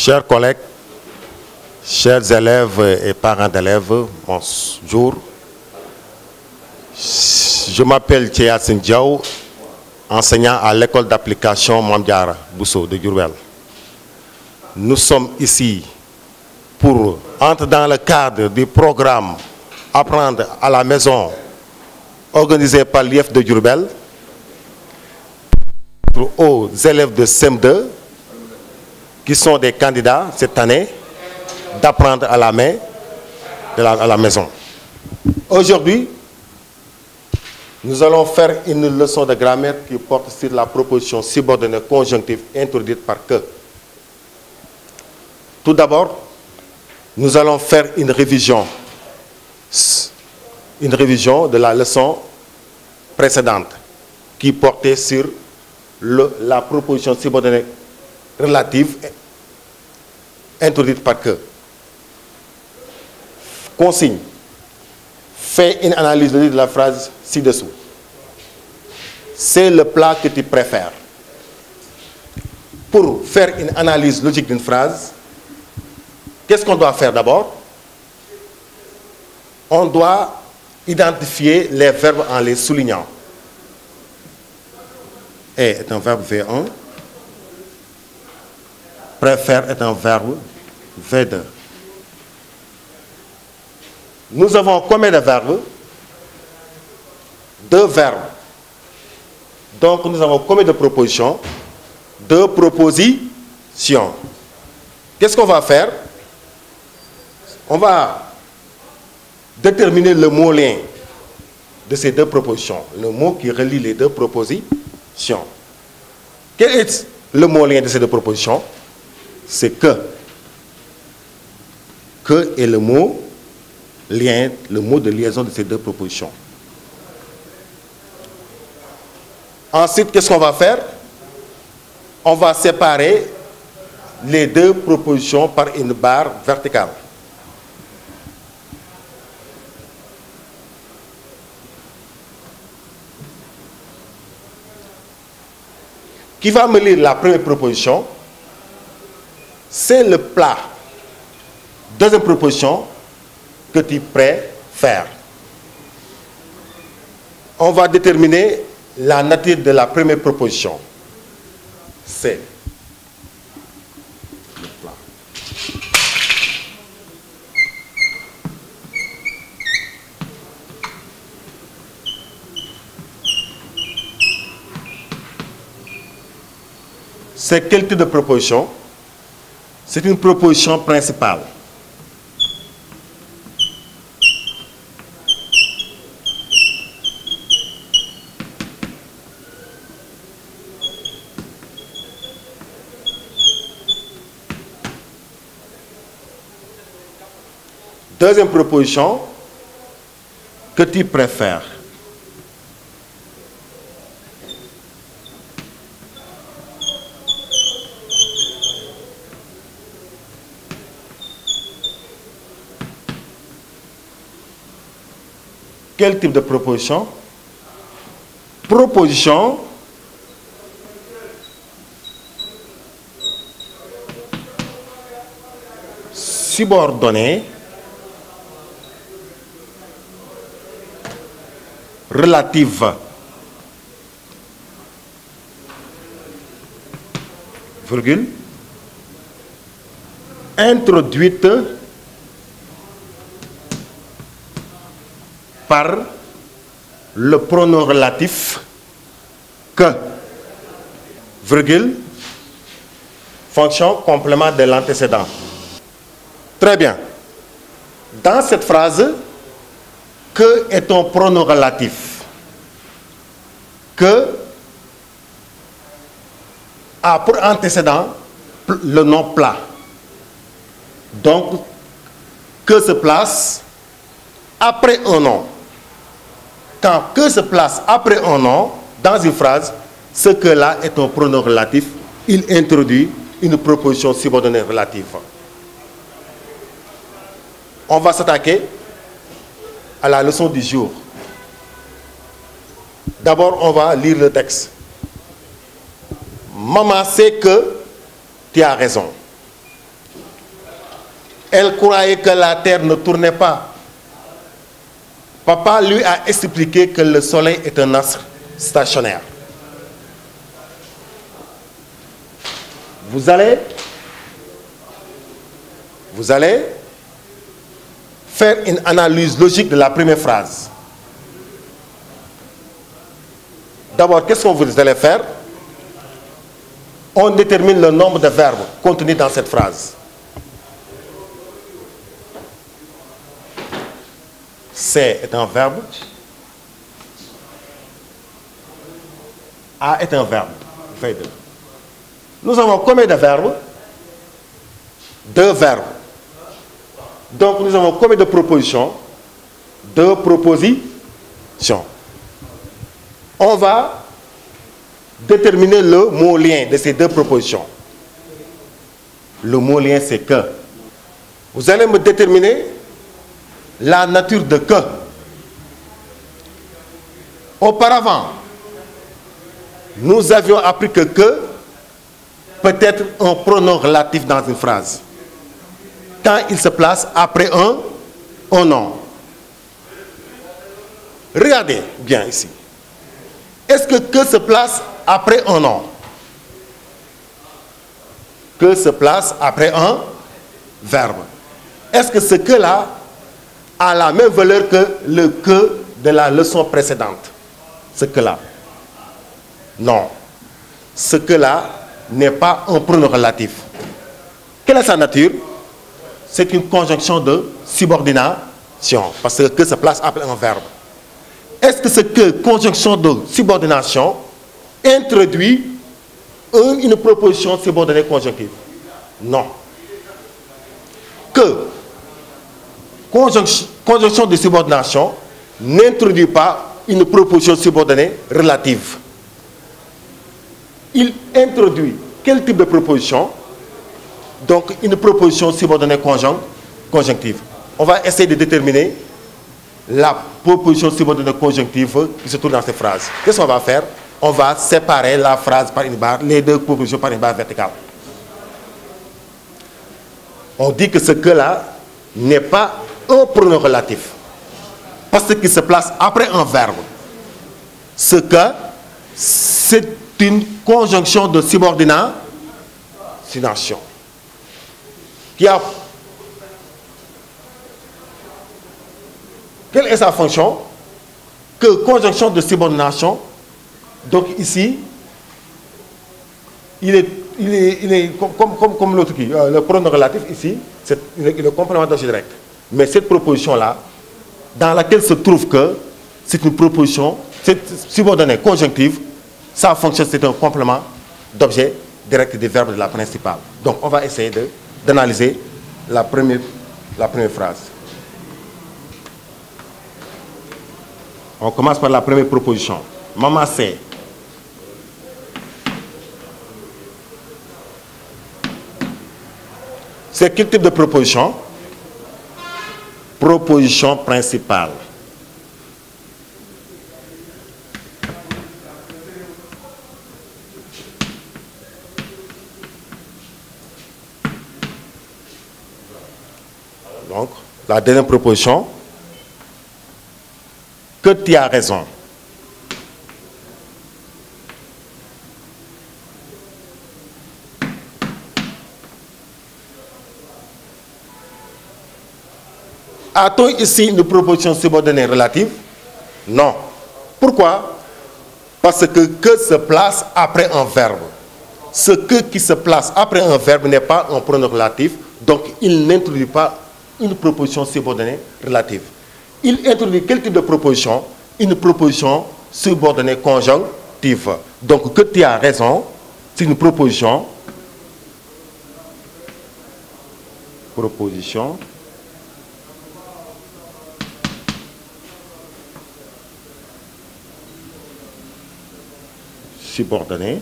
Chers collègues, chers élèves et parents d'élèves, bonjour. Je m'appelle Théa Sindiaou, enseignant à l'école d'application Mame Diarra Bousso de Diourbel. Nous sommes ici pour entrer dans le cadre du programme Apprendre à la maison organisé par l'IEF de Diourbel aux élèves de CM2 qui sont des candidats cette année d'apprendre à la main, à la maison. Aujourd'hui, nous allons faire une leçon de grammaire qui porte sur la proposition subordonnée conjonctive introduite par que. Tout d'abord, nous allons faire une révision de la leçon précédente qui portait sur la proposition subordonnée relative introduite par que. Consigne. Fais une analyse de la phrase ci-dessous. C'est le plat que tu préfères. Pour faire une analyse logique d'une phrase, qu'est-ce qu'on doit faire d'abord? On doit identifier les verbes en les soulignant. Est un verbe V1. Préfère est un verbe V2. Nous avons combien de verbes? 2 verbes. Donc nous avons combien de propositions? 2 propositions. Qu'est-ce qu'on va faire? On va déterminer le mot lien de ces 2 propositions. Le mot qui relie les 2 propositions. Quel est le mot lien de ces 2 propositions? C'est que. Que est le mot lien, le mot de liaison de ces 2 propositions. Ensuite, qu'est-ce qu'on va faire? On va séparer les 2 propositions par une barre verticale. Qui va me lire la première proposition? C'est le plat. Deuxième proposition, que tu préfères. On va déterminer la nature de la première proposition. C'est le plat. C'est quel type de proposition? C'est une proposition principale. Deuxième proposition, que tu préfères. Quel type de proposition? Proposition subordonnée relative, virgule, introduite par le pronom relatif que, virgule, fonction complément de l'antécédent. Très bien. Dans cette phrase, que est un pronom relatif? Que a pour antécédent le nom plat. Donc, que se place après un nom. Quand que se place après un nom, dans une phrase, ce que-là est un pronom relatif, il introduit une proposition subordonnée relative. On va s'attaquer à la leçon du jour. D'abord, on va lire le texte. Maman sait que tu as raison. Elle croyait que la terre ne tournait pas. Papa lui a expliqué que le soleil est un astre stationnaire. Vous allez faire une analyse logique de la première phrase. D'abord, qu'est-ce que vous allez faire? On détermine le nombre de verbes contenus dans cette phrase. C'est est un verbe. A est un verbe. Nous avons combien de verbes? 2 verbes. Donc nous avons combien de propositions? 2 propositions. On va déterminer le mot lien de ces 2 propositions. Le mot lien, c'est que. Vous allez me déterminer la nature de que. Auparavant, nous avions appris que peut être un pronom relatif dans une phrase quand il se place après un nom. Regardez bien ici. Est-ce que se place après un nom? Que se place après un verbe. Est-ce que ce que-là a la même valeur que le que de la leçon précédente? Ce que-là. Non. Ce que-là n'est pas un pronom relatif. Quelle est sa nature? C'est une conjonction de subordination. Parce que se place après un verbe. Est-ce que ce que, conjonction de subordination, introduit une proposition subordonnée conjonctive? Non. Que, conjonction de subordination, n'introduit pas une proposition subordonnée relative. Il introduit quel type de proposition? Donc, une proposition subordonnée conjonctive. On va essayer de déterminer la proposition subordonnée conjonctive qui se trouve dans ces phrases. Qu'est-ce qu'on va faire? On va séparer la phrase par une barre, les 2 propositions par une barre verticale. On dit que ce que-là n'est pas un pronom relatif. Parce qu'il se place après un verbe. Ce que, c'est une conjonction de subordination qui a... Quelle est sa fonction? Que conjonction de subordination. Donc ici, il est comme l'autre qui, le pronom relatif ici, il est le complément d'objet direct. Mais cette proposition-là, dans laquelle se trouve que c'est une proposition, cette subordonnée conjonctive, sa fonction c'est un complément d'objet direct des verbes de la principale. Donc on va essayer d'analyser la première phrase. On commence par la première proposition. Maman sait. C'est quel type de proposition? Proposition principale. Donc, la deuxième proposition, que tu as raison. A-t-on ici une proposition subordonnée relative? Non. Pourquoi? Parce que se place après un verbe. Ce que qui se place après un verbe n'est pas un pronom relatif, donc il n'introduit pas une proposition subordonnée relative. Il introduit quel type de proposition? Une proposition subordonnée conjonctive. Donc, que tu as raison, c'est une proposition. Subordonnée.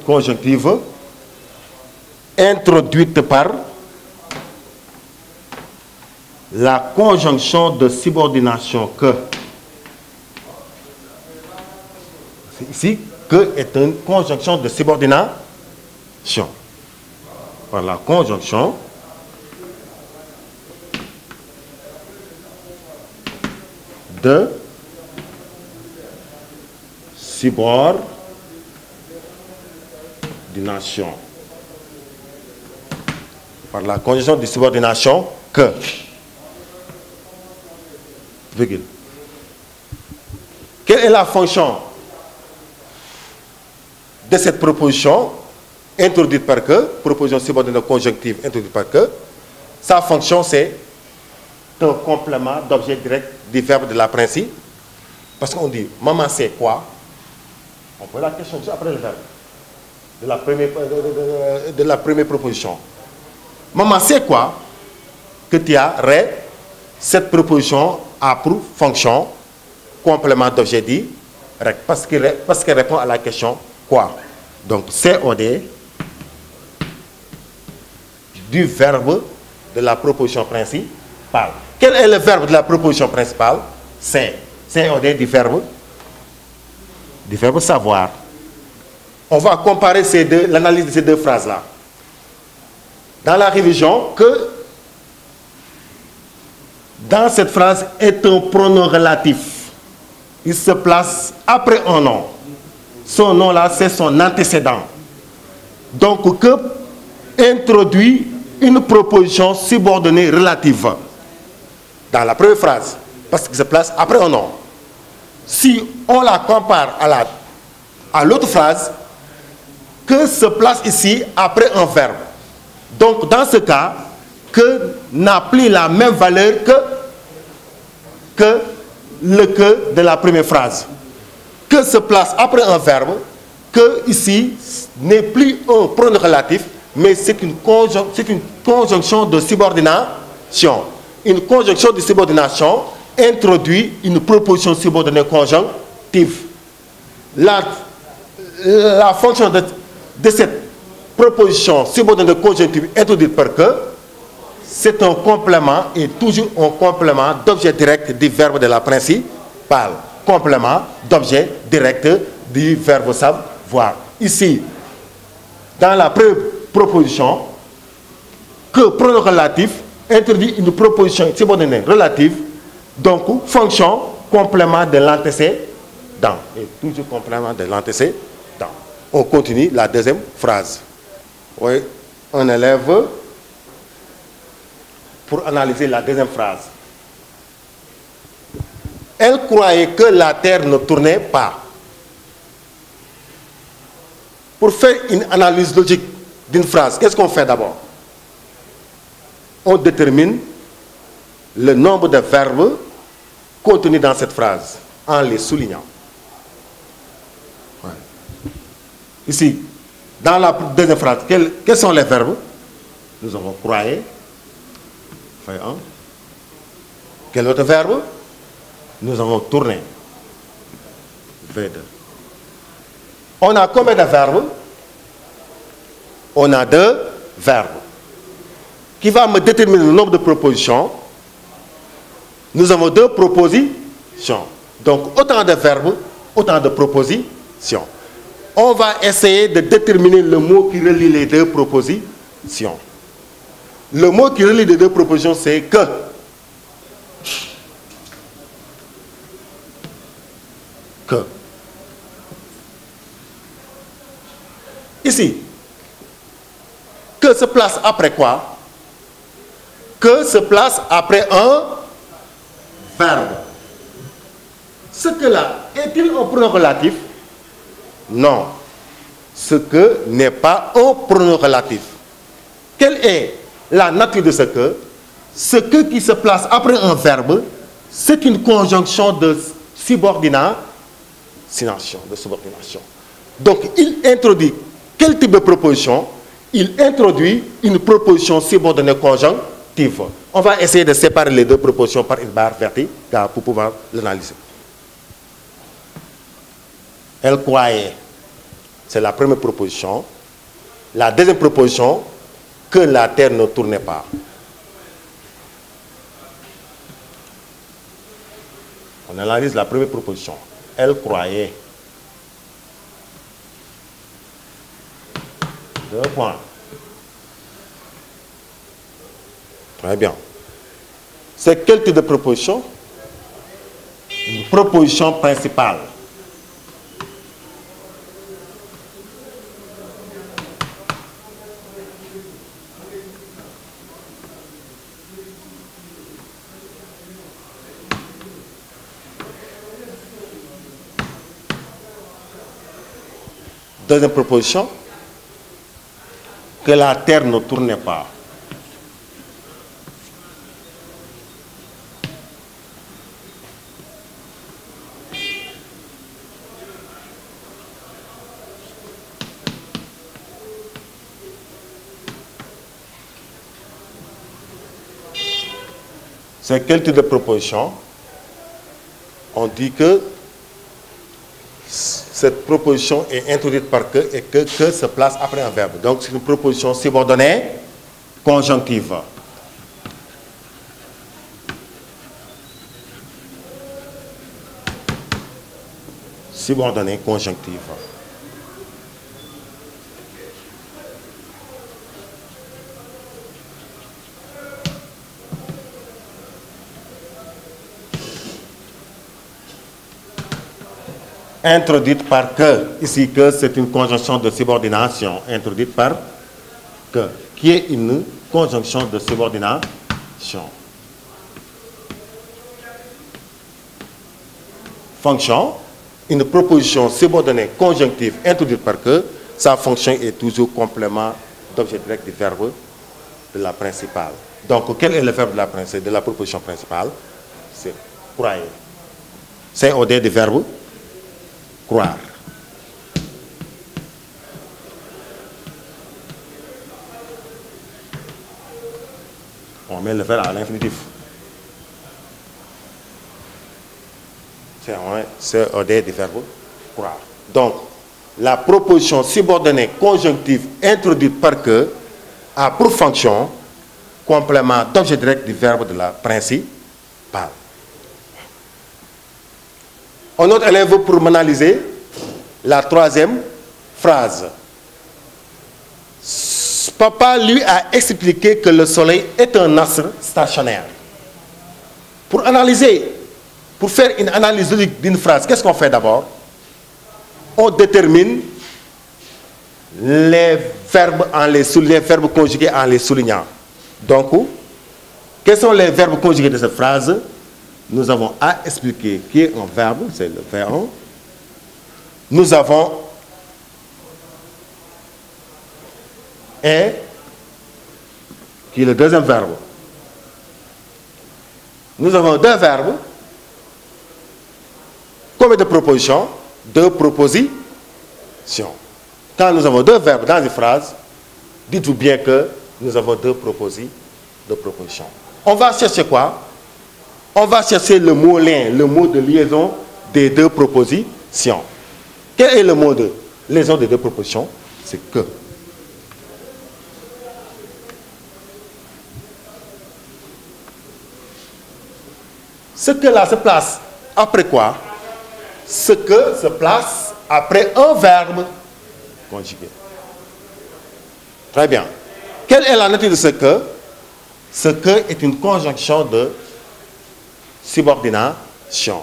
Conjonctive. Introduite par la conjonction de subordination que. Ici, que est une conjonction de subordination. Par la conjonction de subordination. Par la conjonction de subordination que, virgule. Quelle est la fonction de cette proposition introduite par que, proposition subordonnée conjonctive introduite par que? Sa fonction, c'est un complément d'objet direct du verbe de la principe. Parce qu'on dit, maman c'est quoi? On pose la question juste après le verbe de la première proposition. Maman c'est quoi? Que tu as ré. Cette proposition a pour fonction complément d'objet direct parce qu'elle répond à la question quoi. Donc COD du verbe de la proposition principale. Quel est le verbe de la proposition principale? COD du verbe savoir. On va comparer l'analyse de ces deux phrases-là. Dans la révision, que dans cette phrase est un pronom relatif. Il se place après un nom. Son nom-là, c'est son antécédent. Donc, que introduit une proposition subordonnée relative dans la première phrase, parce qu'il se place après un nom. Si on la compare à l'autre phrase, que se place ici après un verbe. Donc, dans ce cas, que n'a plus la même valeur que le que de la première phrase. Que se place après un verbe, que ici n'est plus un pronom relatif, mais c'est une conjonction de subordination. Une conjonction de subordination introduit une proposition subordonnée conjonctive. La fonction de cette proposition subordonnée conjonctive introduite par que, c'est un complément et toujours un complément d'objet direct du verbe de la principale. Complément d'objet direct du verbe savoir. Ici, dans la première proposition, que pronom relatif introduit une proposition subordonnée relative, donc fonction complément de l'antécédent. Et toujours complément de l'antécédent. On continue la deuxième phrase. Oui, un élève pour analyser la deuxième phrase. Elle croyait que la terre ne tournait pas. Pour faire une analyse logique d'une phrase, qu'est-ce qu'on fait d'abord? On détermine le nombre de verbes contenus dans cette phrase en les soulignant. Ouais. Ici, dans la deuxième phrase, quels sont les verbes? Nous avons croyé. Fait 1. Quel autre verbe? Nous avons tourné. V2. On a combien de verbes? On a 2 verbes. Qui va me déterminer le nombre de propositions? Nous avons 2 propositions. Donc, autant de verbes, autant de propositions. On va essayer de déterminer le mot qui relie les 2 propositions. Le mot qui relie les 2 propositions, c'est que. Que. Ici, que se place après quoi? Que se place après un verbe. Ce que là, est-il un pronom relatif? Non. Ce que n'est pas un pronom relatif. Quelle est la nature de ce que? Ce que qui se place après un verbe, c'est une conjonction de subordination. Donc, il introduit quel type de proposition? Il introduit une proposition subordonnée conjonctive. On va essayer de séparer les 2 propositions par une barre verticale pour pouvoir l'analyser. Elle croyait. C'est la première proposition. La deuxième proposition, que la terre ne tournait pas. On analyse la première proposition. Elle croyait. 2 points. Très bien. C'est quel type de proposition? Une proposition principale. Deuxième proposition, que la terre ne tournait pas. C'est quel type de proposition? On dit que cette proposition est introduite par que et que se place après un verbe. Donc c'est une proposition subordonnée conjonctive. Subordonnée conjonctive. Introduite par que, ici que c'est une conjonction de subordination, introduite par que, qui est une conjonction de subordination. Fonction, une proposition subordonnée conjonctive introduite par que, sa fonction est toujours complément d'objet direct du verbe de la principale. Donc, quel est le verbe de la proposition principale? C'est croire. C'est au du verbe croire. On met le verbe à l'infinitif. C'est au du verbe croire. Donc, la proposition subordonnée conjonctive introduite par que a pour fonction complément d'objet direct du verbe de la principale. Un autre élève pour m'analyser la troisième phrase. Papa lui a expliqué que le soleil est un astre stationnaire. Pour analyser, pour faire une analyse logique d'une phrase, qu'est-ce qu'on fait d'abord? On détermine les verbes conjugués en les soulignant. Donc, quels sont les verbes conjugués de cette phrase? Nous avons à expliquer qui est un verbe, c'est le verbe. Nous avons est qui est le deuxième verbe. Nous avons deux verbes. Combien de propositions? Deux propositions. Quand nous avons deux verbes dans une phrase, dites-vous bien que nous avons deux propositions. On va chercher quoi? On va chercher le mot lien, le mot de liaison des deux propositions. Quel est le mot de liaison des deux propositions? C'est que. Ce que là se place après quoi? Ce que se place après un verbe conjugué. Très bien. Quelle est la nature de ce que? Ce que est une conjonction de subordination.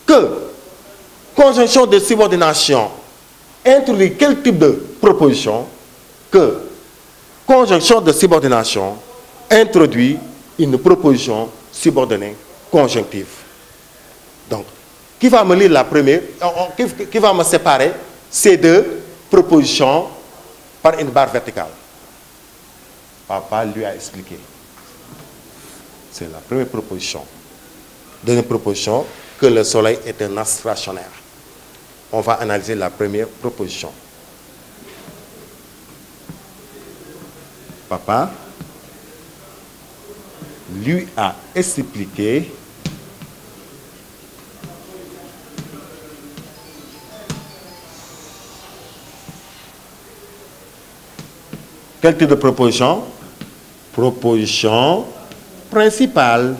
Que, conjonction de subordination, introduit quel type de proposition? Que, conjonction de subordination, introduit une proposition subordonnée conjonctive. Donc, qui va me lire la première, qui va me séparer ces deux propositions par une barre verticale? Papa lui a expliqué. C'est la première proposition. Deuxième proposition, que le soleil est un astre stationnaire. On va analyser la première proposition. Papa lui a expliqué quel type de proposition? Proposition principale.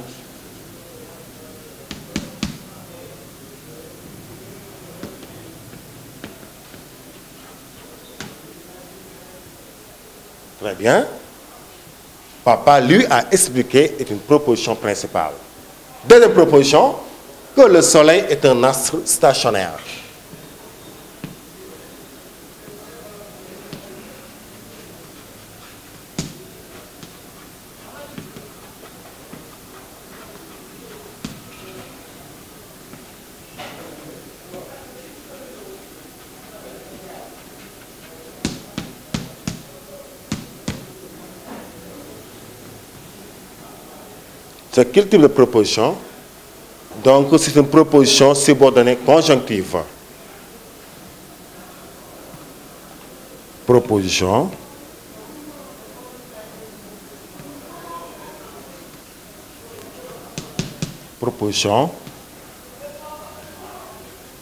Très bien. Papa lui a expliqué est une proposition principale. Deuxième proposition, que le soleil est un astre stationnaire. C'est quel type de proposition? Donc, c'est une proposition subordonnée conjonctive. Proposition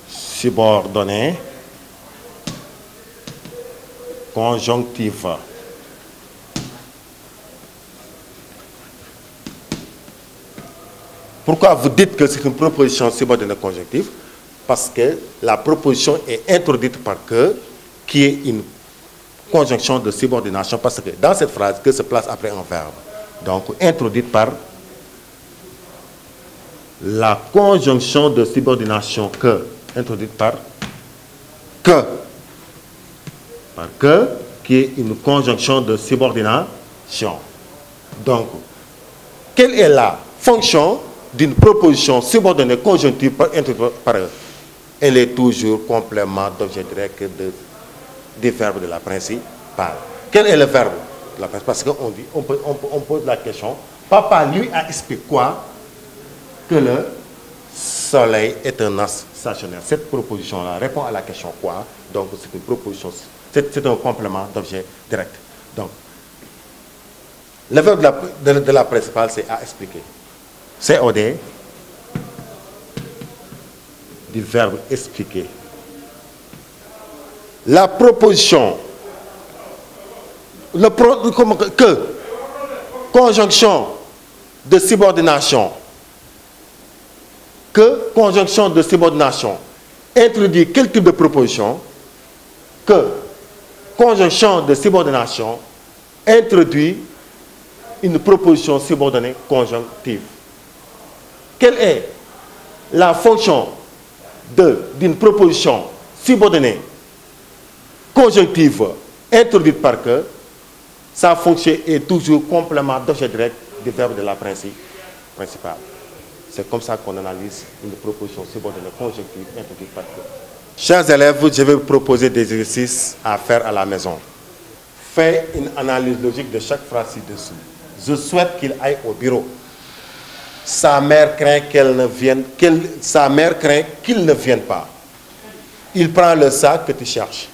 subordonnée conjonctive. Pourquoi vous dites que c'est une proposition subordonnée conjonctive? Parce que la proposition est introduite par que, qui est une conjonction de subordination, parce que dans cette phrase, que se place après un verbe. Donc, introduite par la conjonction de subordination que, introduite par que, qui est une conjonction de subordination. Donc, quelle est la fonction d'une proposition subordonnée conjonctive introduite par eux? Elle est toujours complément d'objet direct des verbes de la principale. Quel est le verbe de la principale? Parce qu'on dit, on pose la question, papa lui a expliqué quoi? Que le soleil est un astre stationnaire. Cette proposition-là répond à la question quoi? Donc c'est une proposition, c'est un complément d'objet direct. Donc, le verbe de la principale, c'est à expliquer. COD du verbe expliquer. La proposition, que, conjonction de subordination, que, conjonction de subordination, introduit quel type de proposition? Que, conjonction de subordination, introduit une proposition subordonnée conjonctive. Quelle est la fonction d'une proposition subordonnée conjonctive introduite par que? Sa fonction est toujours complément d'objet direct du verbe de la principale. C'est comme ça qu'on analyse une proposition subordonnée conjonctive introduite par que. Chers élèves, je vais vous proposer des exercices à faire à la maison. Faites une analyse logique de chaque phrase ci-dessous. Je souhaite qu'il aille au bureau. Sa mère craint qu'il ne vienne pas. Il prend le sac que tu cherches.